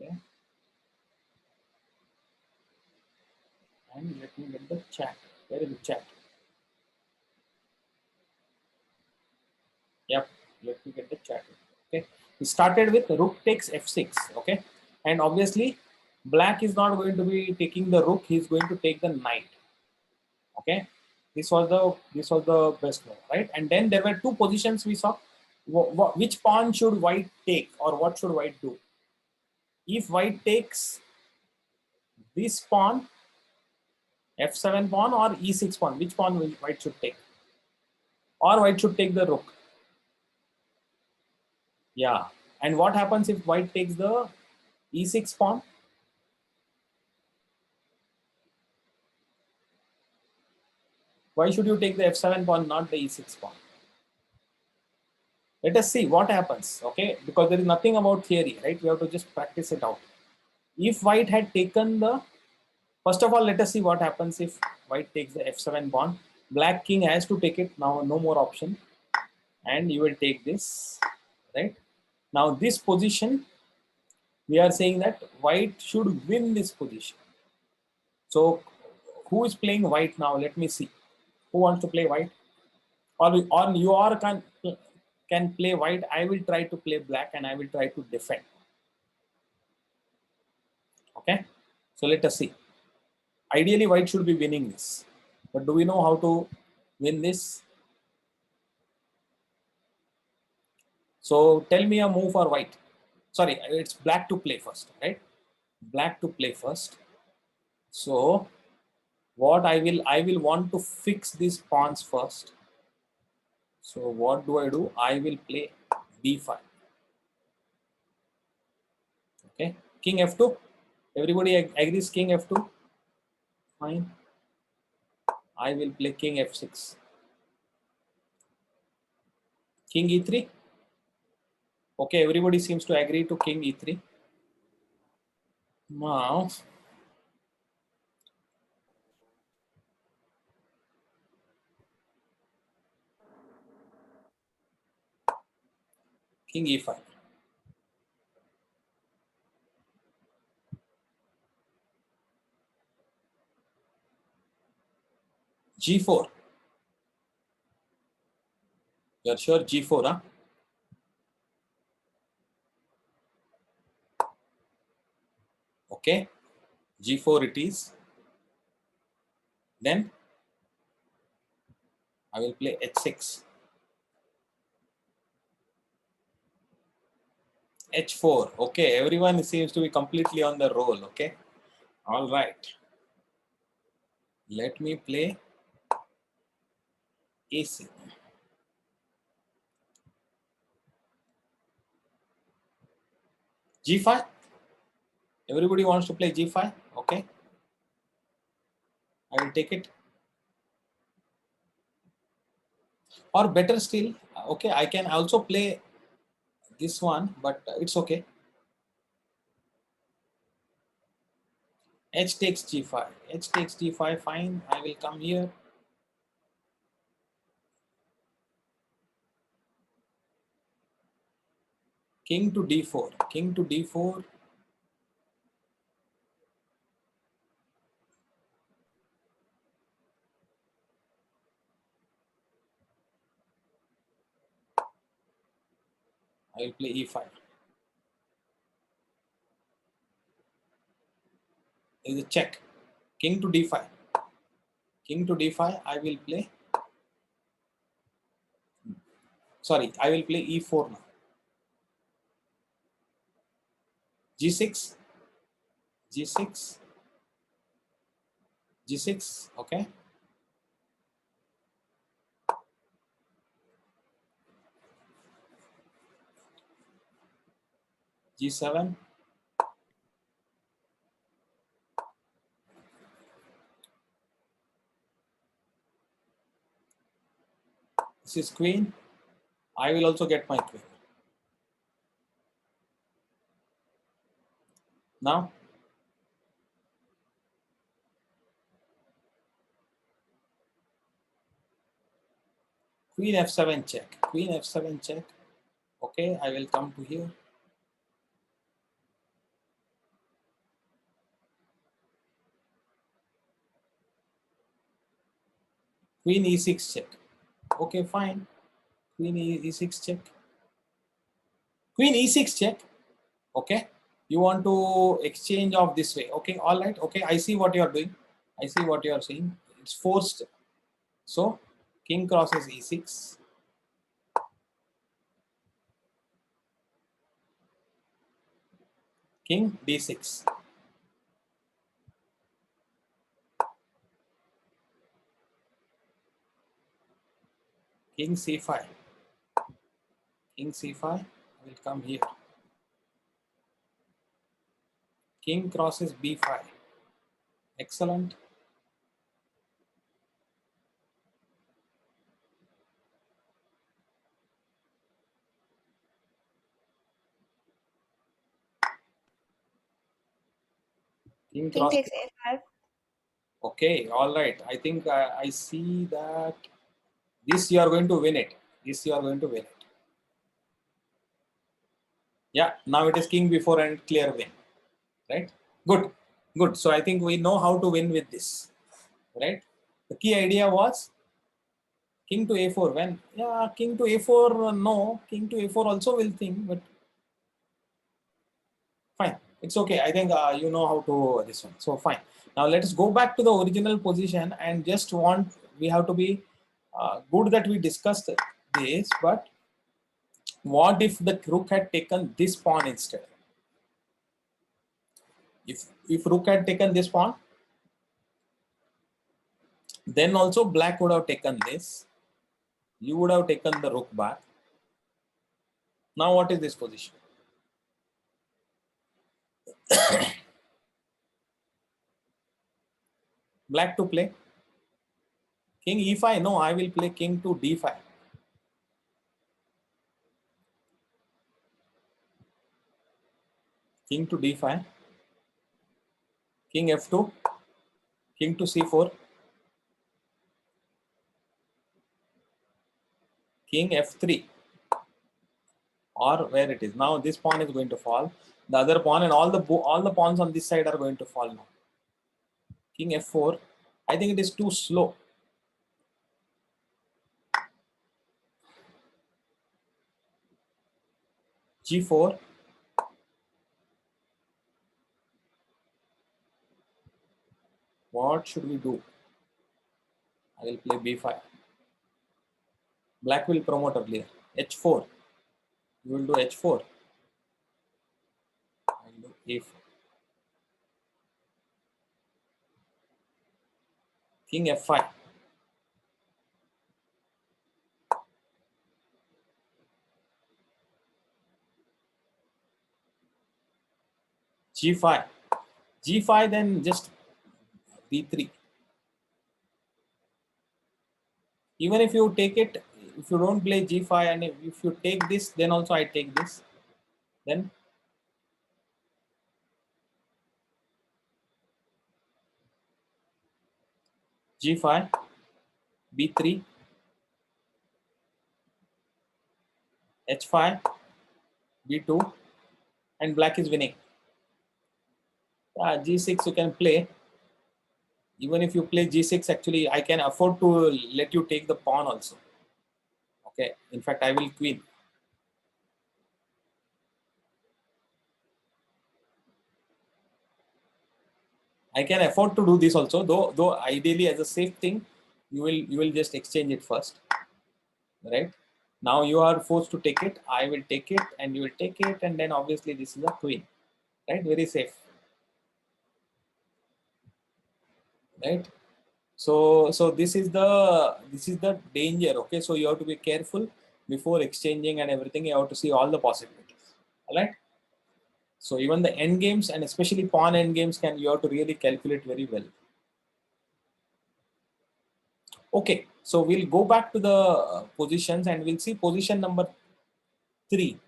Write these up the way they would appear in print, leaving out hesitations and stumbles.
Okay. And let me get the chat. Where is the chat? Yep. Let me get the chat. Okay. We started with rook takes f6. Okay. And obviously, black is not going to be taking the rook. He's going to take the knight. Okay. This was the best move, right? And then there were two positions we saw. Which pawn should white take, or what should white do? If white takes this pawn, f7 pawn, or e6 pawn, which pawn will white should take? Or white should take the rook. Yeah. And what happens if white takes the e6 pawn? Why should you take the f7 pawn, not the e6 pawn? Let us see what happens, okay? Because there is nothing about theory, right? We have to just practice it out. If white had taken the, first of all, let us see what happens if white takes the f7 pawn. Black king has to take it now, no more option. And you will take this, right? Now this position, we are saying that white should win this position. So who is playing white now? Let me see. Who wants to play white? Or you are can play white. I will try to play black and I will try to defend. Okay. So let us see. Ideally, white should be winning this. But do we know how to win this? So tell me a move for white. Sorry, it's black to play first, right? Black to play first. So what I will want to fix these pawns first. So what do? I will play d5. Okay, king f2. Everybody agrees king f2. Fine. I will play king f6. King e3. Okay, everybody seems to agree to king e3. Now, king e5. g4. You're sure g4, huh? Okay, g4 it is. Then I will play h6. h4. Okay, everyone seems to be completely on the roll. Okay, all right. Let me play a6. g5. Everybody wants to play g5. Okay, I will take it. Or better still, okay, I can also play this one, but it's okay. H takes g5. H takes g5. Fine. I will come here. King to d4. King to d4. I will play e5. There is a check. King to d5. King to d5. I will play. Sorry, I will play e4 now. g6. g6. g6. Okay. g7. This is queen. I will also get my queen. Now, queen f7 check. Queen f7 check. Okay, I will come to here. Queen e6 check. Okay, fine. Queen e6 check. Queen e6 check. Okay. You want to exchange of this way. Okay, all right. Okay, I see what you are doing. I see what you are saying. It's forced. So king crosses e6. King d6. King c5. King c5. I will come here. King crosses b5. Excellent. King King crosses. takes a5. Okay, all right. I think I see that this you are going to win it. This you are going to win it. Yeah, now it is king before and clear win. Right? Good. Good. So I think we know how to win with this. Right? The key idea was king to a4. When yeah, king to a4, no, king to a4 also will think, but fine. It's okay. I think you know how to this one. So fine. Now let us go back to the original position and just want we have to be good that we discussed this, but what if the rook had taken this pawn instead? If rook had taken this pawn, then also black would have taken this. You would have taken the rook back. Now what is this position? Black to play king e5. No, I will play king to d5. King to d5. King f2. King to c4. King f3. Or where it is now, this pawn is going to fall. The other pawn and all the pawns on this side are going to fall now. King f4. I think it is too slow. g4. What should we do? I will play b5. Black will promote earlier. h4. You will do h4. I will do a4. King f5. g5. g5, then just b3. Even if you take it, if you don't play g5 and if you take this, then also I take this. Then g5, b3, h5, b2, and black is winning. G6 you can play. Even if you play g6, actually I can afford to let you take the pawn also. Okay, in fact I will queen. I can afford to do this also, though ideally as a safe thing, you will just exchange it first, right? Now you are forced to take it. I will take it, and you will take it, and then obviously this is a queen, right? Very safe, right? So this is the danger. Okay, so you have to be careful before exchanging and everything. You have to see all the possibilities. All right. So even the end games and especially pawn end games you have to really calculate very well. Okay, so we'll go back to the positions and we'll see position number 3.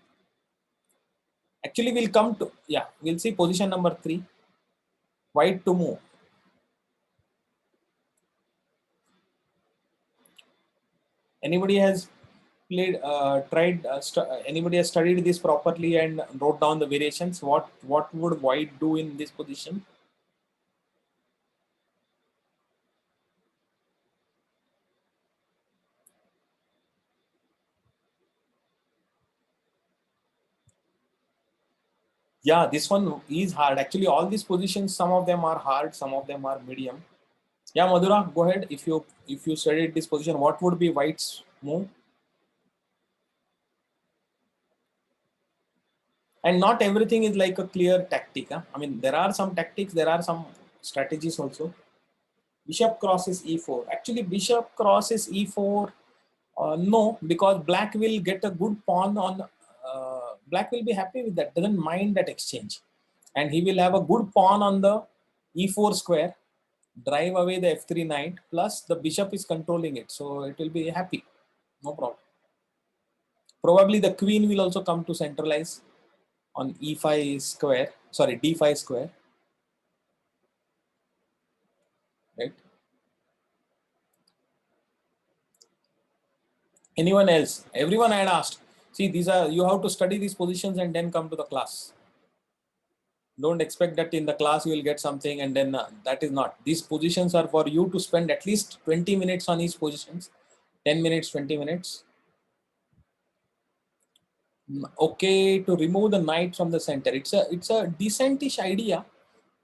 Actually, we'll come to, yeah, we'll see position number 3. White to move. Anybody has played, anybody has studied this properly and wrote down the variations? What would white do in this position? Yeah, this one is hard. Actually, all these positions, some of them are hard, some of them are medium. Yeah, Madhura, go ahead. If you studied this position, what would be white's move? And not everything is like a clear tactic. Huh? I mean, there are some tactics, there are some strategies also. Bishop crosses e4. Actually, bishop crosses e4. No, because black will get a good pawn on. Black will be happy with that. Doesn't mind that exchange, and he will have a good pawn on the e4 square. Drive away the f3 knight. Plus, the bishop is controlling it, so it will be happy. No problem. Probably the queen will also come to centralize on e5 square. Sorry, d5 square. Right. Anyone else? Everyone I had asked. See, these are, you have to study these positions and then come to the class. Don't expect that in the class you will get something and then that is not. These positions are for you to spend at least 20 minutes on each positions. 10 minutes, 20 minutes. Okay, to remove the knight from the center. It's a decentish idea.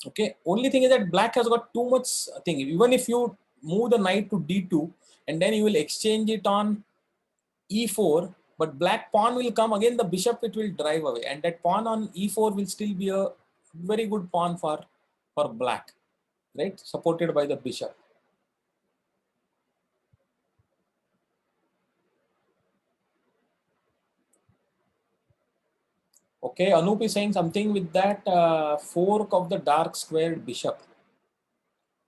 Okay, only thing is that black has got too much thing. Even if you move the knight to d2 and then you will exchange it on e4, but black pawn will come again, the bishop it will drive away, and that pawn on e4 will still be a very good pawn for black, right? Supported by the bishop. Okay, Anup is saying something with that fork of the dark squared bishop.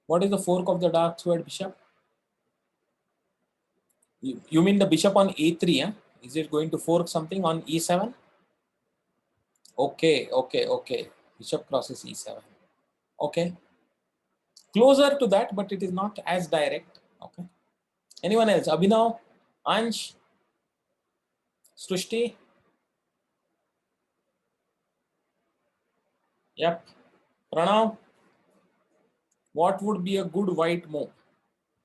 What is the fork of the dark squared bishop? You mean the bishop on a3? Huh? Is it going to fork something on e7? Okay, okay, okay. Bishop crosses e7. Okay. Closer to that, but it is not as direct. Okay. Anyone else? Abhinav, Ansh, Srushti? Yep. Pranav, what would be a good white move?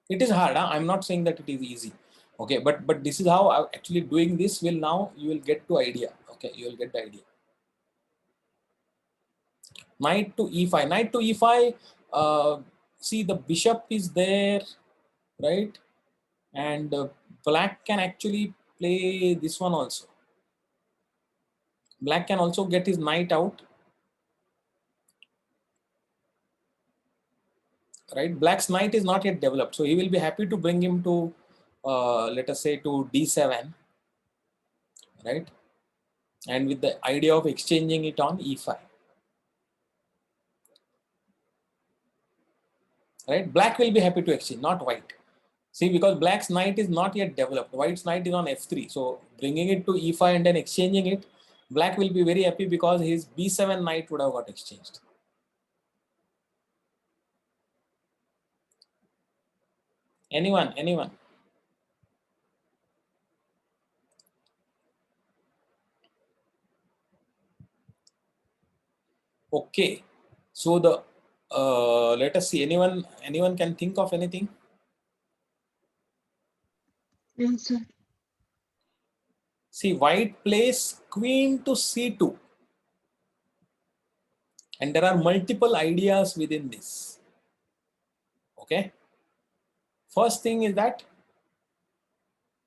It is hard. Huh? I'm not saying that it is easy. Okay, but this is how I'm actually doing this will now you will get to idea. Okay, you will get the idea. Knight to e5. Knight to e5. See, the bishop is there, right? And black can actually play this one also. Black can also get his knight out. Right, black's knight is not yet developed, so he will be happy to bring him to let us say to d7, right, and with the idea of exchanging it on e5, right. Black will be happy to exchange, not white. See, because black's knight is not yet developed, white's knight is on f3, so bringing it to e5 and then exchanging it, black will be very happy because his b7 knight would have got exchanged. Anyone? Okay, so the let us see, anyone can think of anything? No, sir. See, white plays queen to c2, and there are multiple ideas within this. Okay, first thing is that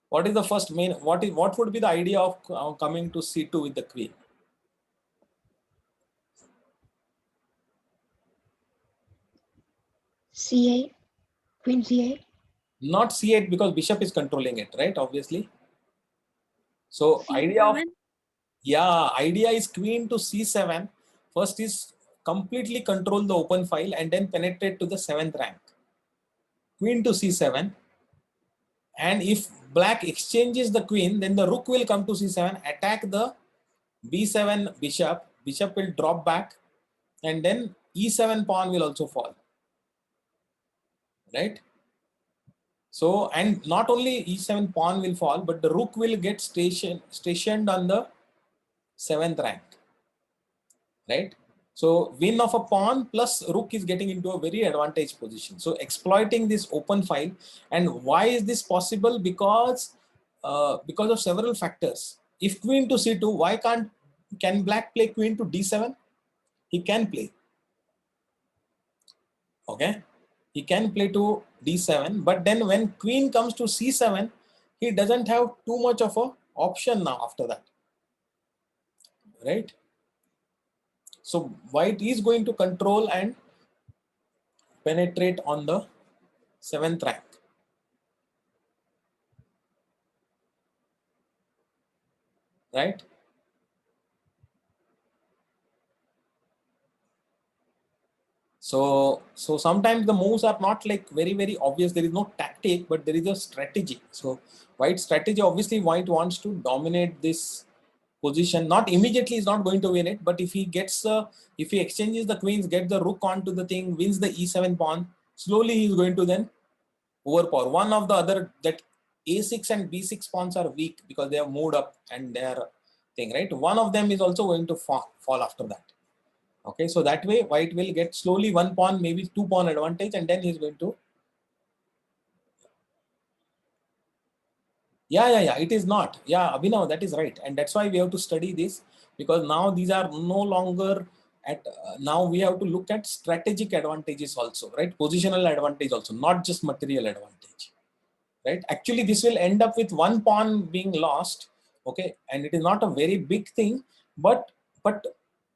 what is the first main, what would be the idea of coming to c2 with the queen? C8, queen C8. Not c8 because bishop is controlling it, right? Obviously. So idea is queen to c7. First is completely control the open file and then penetrate to the 7th rank. Queen to c7. And if black exchanges the queen, then the rook will come to c7, attack the b7 bishop. Bishop will drop back, and then e7 pawn will also fall. Right? So, and not only e7 pawn will fall, but the rook will get stationed on the 7th rank. Right? So, win of a pawn plus rook is getting into a very advantage position. So, exploiting this open file. And why is this possible? Because of several factors. If queen to c2, can black play queen to d7? he can play. Okay, he can play to d7, but then when queen comes to c7, he doesn't have too much of a option now after that, right? So white is going to control and penetrate on the 7th rank. Right? So sometimes the moves are not like very obvious. There is no tactic, but there is a strategy. So white strategy, obviously white wants to dominate this position. Not immediately, is not going to win it, but if he gets if he exchanges the queens, get the rook onto the thing, wins the e7 pawn, slowly he is going to then overpower one of the other. That a6 and b6 pawns are weak because they have moved up and they are thing, right? One of them is also going to fall after that. Okay, so that way white will get slowly one pawn, maybe two pawn advantage, and then he's going to. Yeah, it is not. Yeah, Abhinav, that is right. And that's why we have to study this, because now these are no longer at, now we have to look at strategic advantages also, right? Positional advantage also, not just material advantage, right? Actually, this will end up with one pawn being lost, okay? And it is not a very big thing, but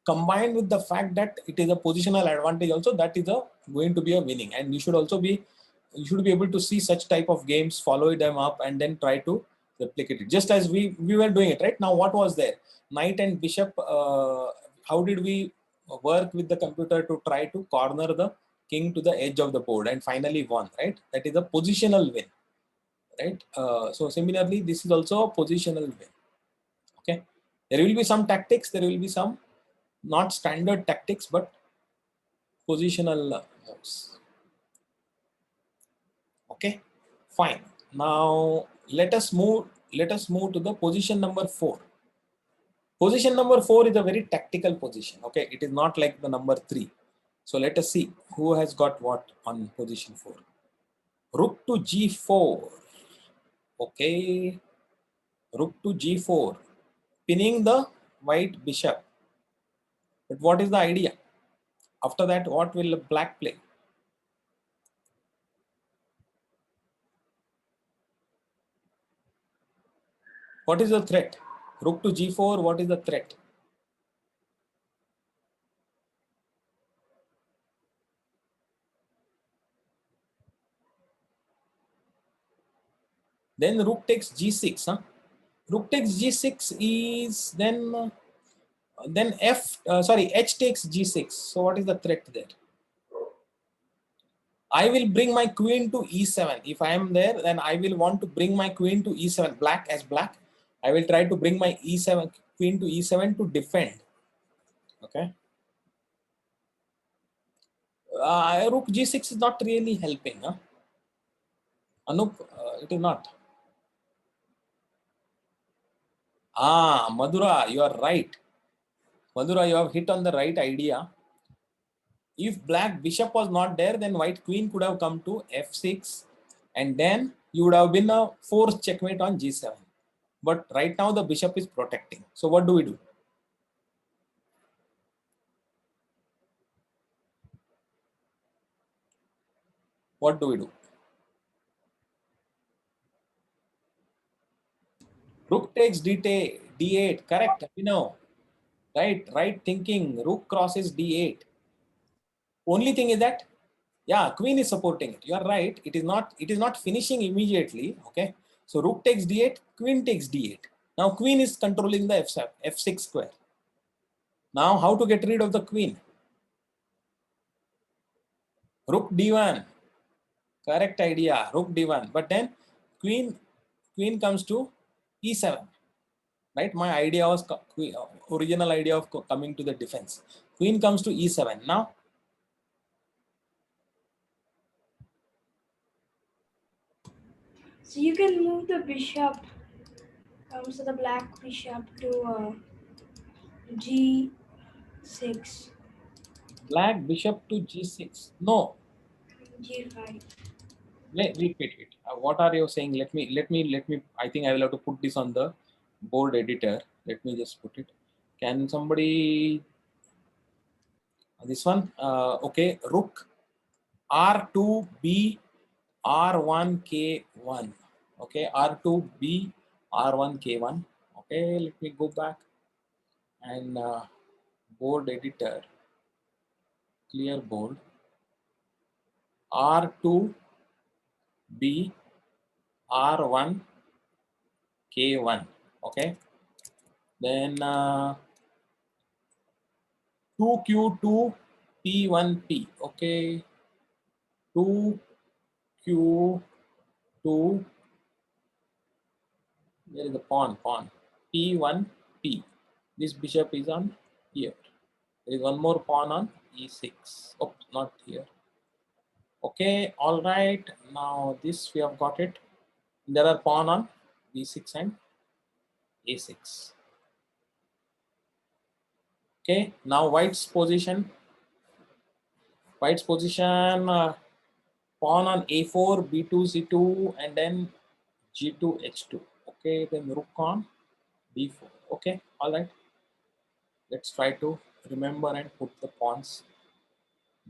combined with the fact that it is a positional advantage also, that is going to be a winning. And you should also be, you should be able to see such type of games, follow them up, and then try to replicate it, just as we were doing it right now. What was there? Knight and bishop. How did we work with the computer to try to corner the king to the edge of the board and finally won, right? That is a positional win, right? So similarly, this is also a positional win. Okay, there will be some tactics, there will be some not standard tactics, but positional moves. Okay, fine. Now let us move to the position number 4. Position number 4 is a very tactical position. Okay, it is not like the number 3. So let us see who has got what on position 4. Rook to g4. Okay, rook to g4, pinning the white bishop. But what is the idea? After that, what will black play? What is the threat? Rook to g4, what is the threat? Then rook takes g6. Huh? Rook takes g6 is then h takes g6. So what is the threat there? I will bring my queen to e7. If I am there, then I will want to bring my queen to e7. Black as black, I will try to bring my e7 queen to e7 to defend. Okay. Rook g6 is not really helping. Huh? Anup, it is not. Madhura, you are right. Madhura, you have hit on the right idea. If black bishop was not there, then white queen could have come to f6, and then you would have been a forced checkmate on g7. But right now the bishop is protecting. So what do we do? What do we do? Rook takes d8. Correct. No. Right thinking. Rook crosses d8. Only thing is that, yeah, queen is supporting it. You are right. It is not finishing immediately. Okay. So rook takes d8, queen takes d8. Now queen is controlling the f7, f6 square. Now how to get rid of the queen? Rook d1. Correct idea. Rook d1. But then queen comes to e7. Right? My idea was original idea of coming to the defense. Queen comes to e7. Now so you can move the bishop, so the black bishop to g6. black bishop to g6. No. g5. Wait. What are you saying? Let me. I think I will have to put this on the board editor. Let me just put it. Can somebody? This one, okay, rook R2 B R1 K1. Okay, R2 B R1 K1. Okay, let me go back and board editor, clear board. R2 B R1 K1. Okay, then 2Q2 P1P. Okay, 2Q2. There is a pawn. P1P. This bishop is on here. There is one more pawn on E6. Oh, not here. Okay, all right. Now this we have got it. There are pawn on B6 and A6. Okay, now white's position. White's position. Pawn on A4, B2, C2, and then G2, H2. Okay, then rook on D4. Okay, all right. Let's try to remember and put the pawns.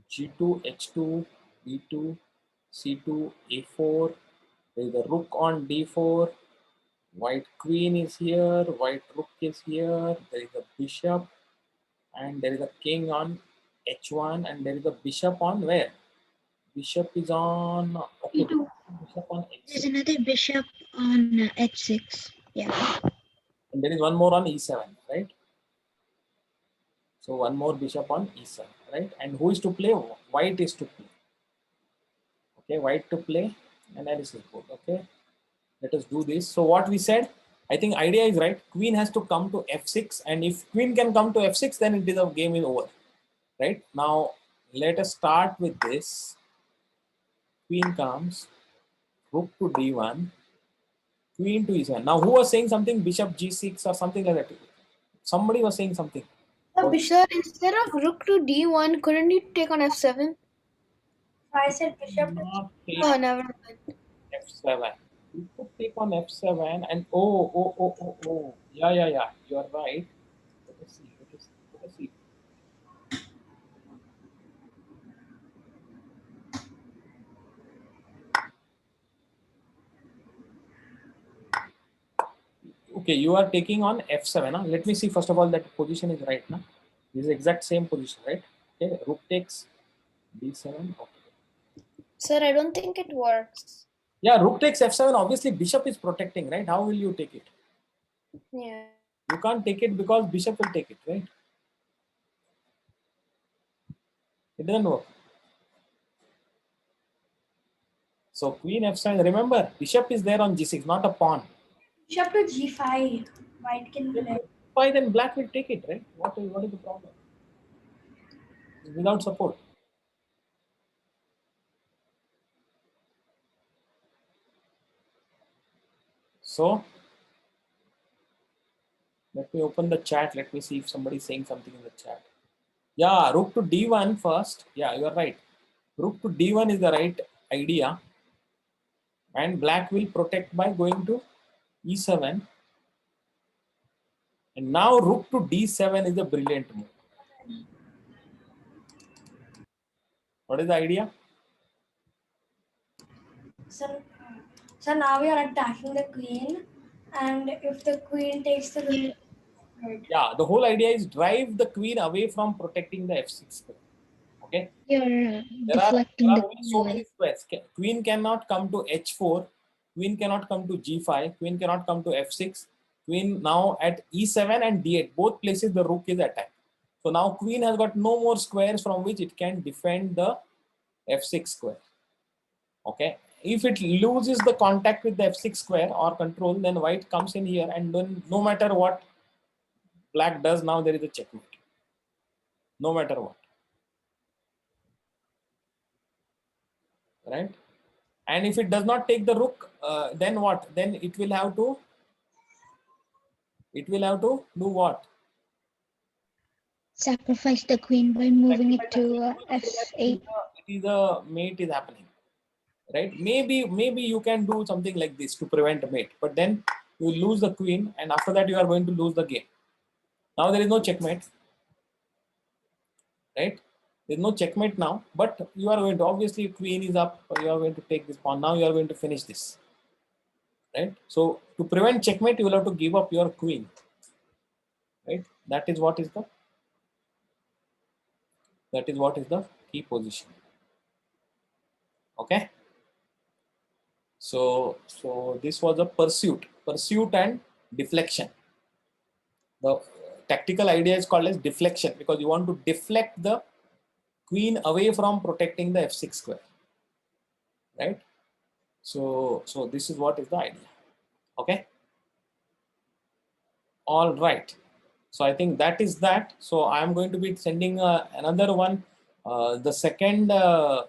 G2, H2, B2, C2, A4. There is a rook on D4. White queen is here. White rook is here. There is a bishop. And there is a king on H1. And there is a bishop on where? Bishop is on. Okay, E2. bishop on There's H6. another bishop on H6. Yeah. And there is one more on E7, right? So one more bishop on E7, right? And who is to play? White is to play. Okay, white to play. Analysis board. Okay, let us do this. So what we said, I think idea is right. Queen has to come to F6, and if queen can come to F6, then it is a game is over. Right now, let us start with this. Queen comes, rook to D1, queen to E7. Now, who was saying something? Bishop G6 or something like that. Somebody was saying something. Sir, instead of rook to d1, couldn't you take on f7? I said bishop to Not take Oh, never mind. F7. You could take on F7 and oh. Yeah. You are right. Let us see. Okay, you are taking on F7. Huh? Let me see first of all that position is right now. This is exact same position, right? Okay, rook takes D7. Okay. Sir, I don't think it works. Yeah, rook takes F7. Obviously, bishop is protecting, right? How will you take it? Yeah. You can't take it because bishop will take it, right? It doesn't work. So queen F7. Remember, bishop is there on G6, not a pawn. bishop to G5. White can play. Why then black will take it, right? What is the problem? Without support. So let me open the chat. Let me see if somebody is saying something in the chat. Yeah, rook to D1 first. Yeah, you are right. Rook to D1 is the right idea. And black will protect by going to E7. And now rook to D7 is a brilliant move. What is the idea? So now we are attacking the queen, and if the queen takes the rook, right? Yeah, the whole idea is drive the queen away from protecting the F6 square. Okay. You're There are deflecting the only so queen many away. squares. Queen cannot come to H4. Queen cannot come to G5. Queen cannot come to F6. Queen now at E7 and D8. Both places the rook is attacked. So now queen has got no more squares from which it can defend the F6 square. Okay. If it loses the contact with the F6 square or control, then white comes in here, and then no matter what black does, now there is a checkmate. No matter what. Right? And if it does not take the rook, then what? Then it will have to do what? Sacrifice the queen by moving it Sacrifice the to queen. F8. It is a mate is happening, right? Maybe you can do something like this to prevent a mate, but then you will lose the queen, and after that you are going to lose the game. Now there is no checkmate, right? There's no checkmate now, but you are going to, obviously queen is up, you are going to take this pawn. Now you are going to finish this, right? So to prevent checkmate, you will have to give up your queen, right? That is what is the key position. Okay. So this was a pursuit and deflection. The tactical idea is called as deflection because you want to deflect the queen away from protecting the f6 square, right? So this is what is the idea. Okay. All right. So I think that is that. So I am going to be sending another one, the second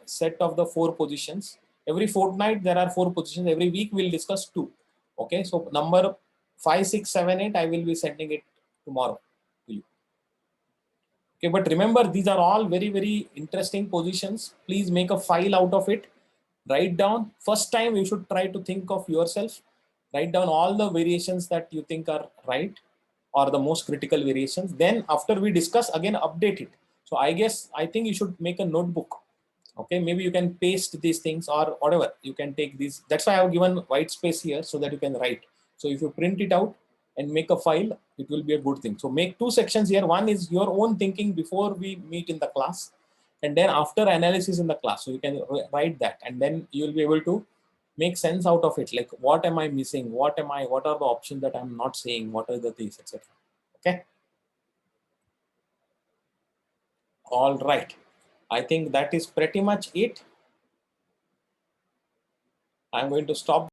set of the 4 positions. Every fortnight there are 4 positions. Every week we'll discuss 2. Okay. So number 5, 6, 7, 8, I will be sending it tomorrow to you. Okay. But remember, these are all very, very interesting positions. Please make a file out of it. Write down. First time you should try to think of yourself. Write down all the variations that you think are right, or the most critical variations. Then after we discuss, again update it. So I think you should make a notebook. Okay, maybe you can paste these things or whatever. You can take these. That's why I have given white space here so that you can write. So if you print it out and make a file, it will be a good thing. So make 2 sections here. One is your own thinking before we meet in the class, and then after analysis in the class. So you can write that, and then you will be able to make sense out of it. Like, what am I missing? What are the options that I'm not saying? What are the things, etc. Okay. All right. I think that is pretty much it. I'm going to stop